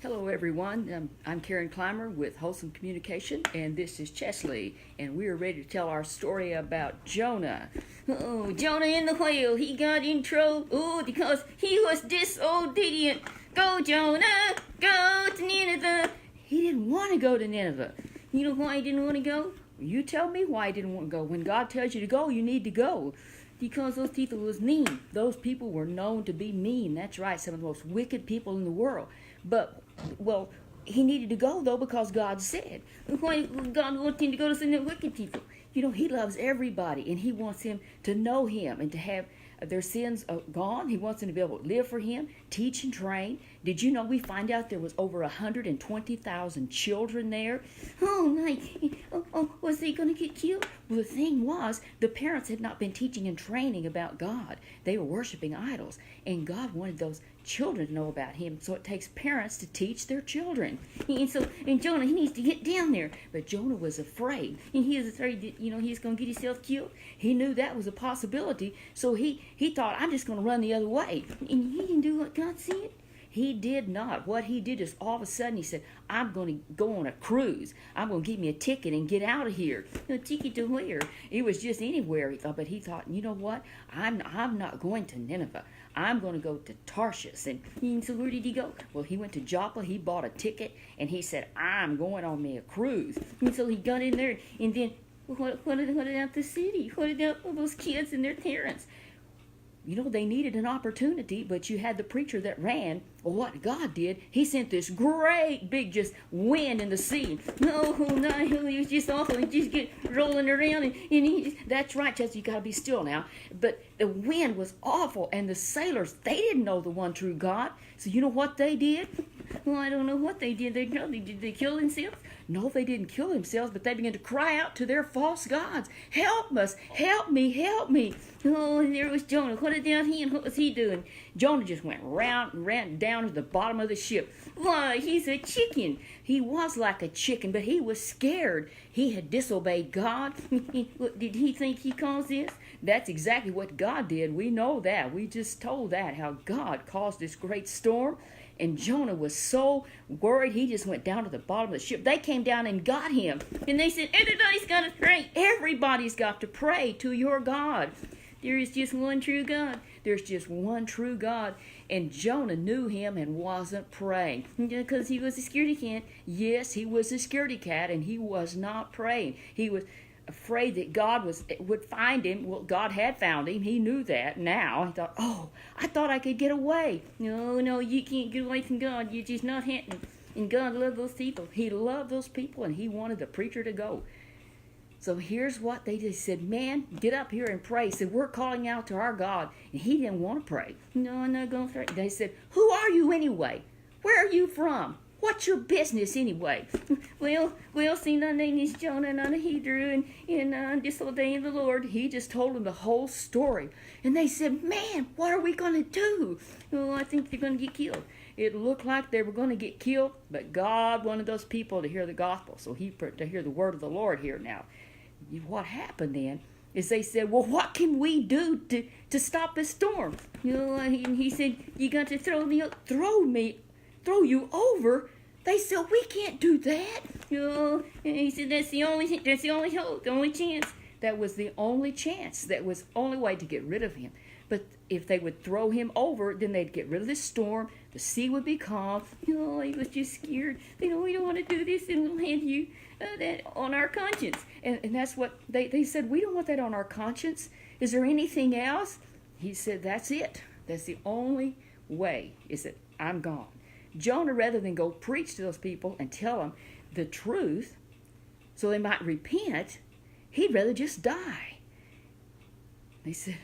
Hello everyone, I'm Karen Clymer with Wholesome Communication, and this is Chesley, and we are ready to tell our story about Jonah. Oh, Jonah in the whale, he got in trouble, because he was disobedient. Go Jonah, go to Nineveh. He didn't want to go to Nineveh. You know why he didn't want to go? You tell me why he didn't want to go. When God tells you to go, you need to go. Because those people was mean. Those people were known to be mean. That's right, some of the most wicked people in the world. But, well, he needed to go, though, because God said. Why God wants him to go to some of the wicked people? You know, he loves everybody, and he wants him to know him and to have their sins gone. He wants them to be able to live for him, teach and train. Did you know we find out there was over 120,000 children there? Was he going to get killed? Well, the thing was, the parents had not been teaching and training about God. They were worshiping idols, and God wanted those children to know about him. So it takes parents to teach their children. And Jonah, he needs to get down there. But Jonah was afraid. And he was afraid that, he's going to get himself killed. He knew that was a possibility. So he thought, I'm just going to run the other way. And he didn't do what God said. He did not. What he did is all of a sudden he said, I'm going to go on a cruise. I'm going to get me a ticket and get out of here. A ticket to where? It was just anywhere, he thought. But he thought, you know what? I'm not going to Nineveh. I'm going to go to Tarshish. And so where did he go? Well, he went to Joppa. He bought a ticket. And he said, I'm going on me a cruise. And so he got in there. And then what about the city? What about all those kids and their parents? They needed an opportunity, but you had the preacher that ran. Well, what God did, he sent this great big just wind in the sea. No, he was just awful. He just get rolling around. That's right, Chelsea, you got to be still now. But the wind was awful, and the sailors, they didn't know the one true God. So you know what they did? Well, I don't know what they did. Did they kill themselves? No, they didn't kill themselves, but they began to cry out to their false gods. Help us! Help me! Help me! Oh, and there was Jonah. What about him? What was he doing? Jonah just ran down to the bottom of the ship. Why, he's a chicken. He was like a chicken, but he was scared. He had disobeyed God. Did he think he caused this? That's exactly what God did. We know that. We just told that, how God caused this great storm. And Jonah was so worried, he just went down to the bottom of the ship. They came down and got him. And they said, everybody's got to pray. Everybody's got to pray to your God. There is just one true God. There's just one true God. And Jonah knew him and wasn't praying. Because he was a scaredy cat. Yes, he was a scaredy cat, and he was not praying. He was afraid that God would find him. Well, God had found him. He knew that now. He thought, I thought I could get away. No, you can't get away from God. You're just not happening. And God loved those people. He loved those people, and he wanted the preacher to go. So here's what they did. He said, man, get up here and pray. He said, we're calling out to our God. And he didn't want to pray. No, I'm not going to pray. They said, who are you anyway? Where are you from? What's your business anyway? Well, see, my name is Jonah, and I'm a Hebrew, and I'm disobeying the Lord. He just told them the whole story. And they said, man, what are we going to do? Oh, I think they're going to get killed. It looked like they were going to get killed, but God wanted those people to hear the gospel, so to hear the word of the Lord here now. What happened then is they said, well, what can we do to stop this storm? He said, you got to throw you over. They said, we can't do that. And he said, that's the only hope, the only chance. That was the only chance. That was the only way to get rid of him. But if they would throw him over, then they'd get rid of the storm. The sea would be calm. He was just scared. We don't want to do this, and we'll have you that on our conscience. And that's what they said. We don't want that on our conscience. Is there anything else? He said, that's it. That's the only way, is that I'm gone. Jonah, rather than go preach to those people and tell them the truth so they might repent, he'd rather just die. They said,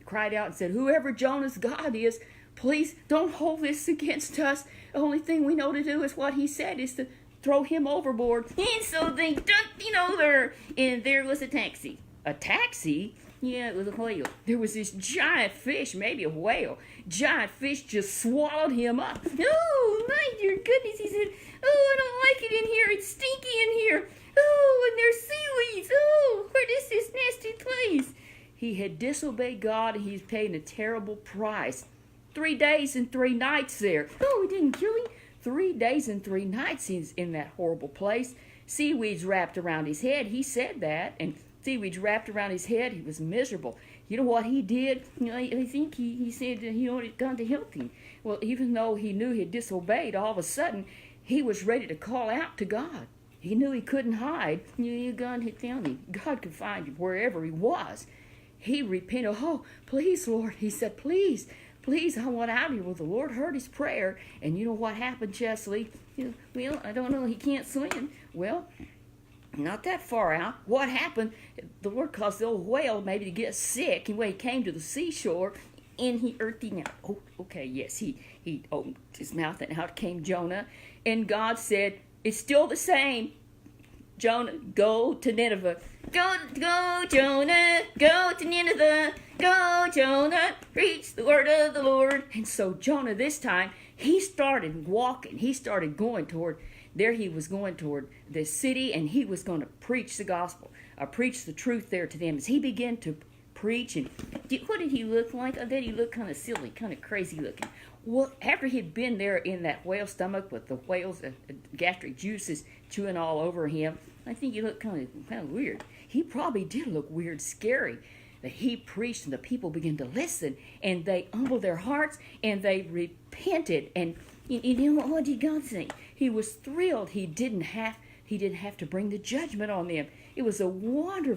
cried out and said, whoever Jonah's God is, please don't hold this against us. The only thing we know to do is what he said, is to throw him overboard. And so they dumped him over, and there was a taxi. A taxi? Yeah, it was a whale. There was this giant fish, maybe a whale. Giant fish just swallowed him up. Oh, my dear goodness, he said, I don't like it in here. It's stinky in here. Oh, and there's seaweeds. Oh, what is this nasty place? He had disobeyed God, and he's paying a terrible price. 3 days and 3 nights there. Oh, it didn't kill him. 3 days and 3 nights he's in that horrible place. Seaweeds wrapped around his head. He said that, and seaweeds wrapped around his head. He was miserable. You know what he did? I think he said that he wanted God to help him. Well, even though he knew he had disobeyed, all of a sudden he was ready to call out to God. He knew he couldn't hide. God had found him. God could find him wherever he was. He repented. Oh, please, Lord. He said, please, please, I want out of here. Well, the Lord heard his prayer. And you know what happened, Chesley? Well, I don't know. He can't swim. Well, not that far out. What happened? The Lord caused the old whale maybe to get sick. And when he came to the seashore, and he earthed him out. Oh, okay, yes. He opened his mouth, and out came Jonah. And God said, it's still the same. Jonah, go to Nineveh. Go, Jonah, go to Nineveh. Go, Jonah, preach the word of the Lord. And so Jonah, this time, he started walking. He started going toward, there he was going toward this city, and he was going to preach the gospel, preach the truth there to them. As he began to preach, and what did he look like? I bet he looked kind of silly, kind of crazy looking. Well, after he'd been there in that whale stomach with the whale's gastric juices chewing all over him, I think he looked kind of weird. He probably did look weird, scary. But he preached, and the people began to listen, and they humbled their hearts, and they repented. And you know what did God say? He was thrilled. He didn't have to bring the judgment on them. It was a wonderful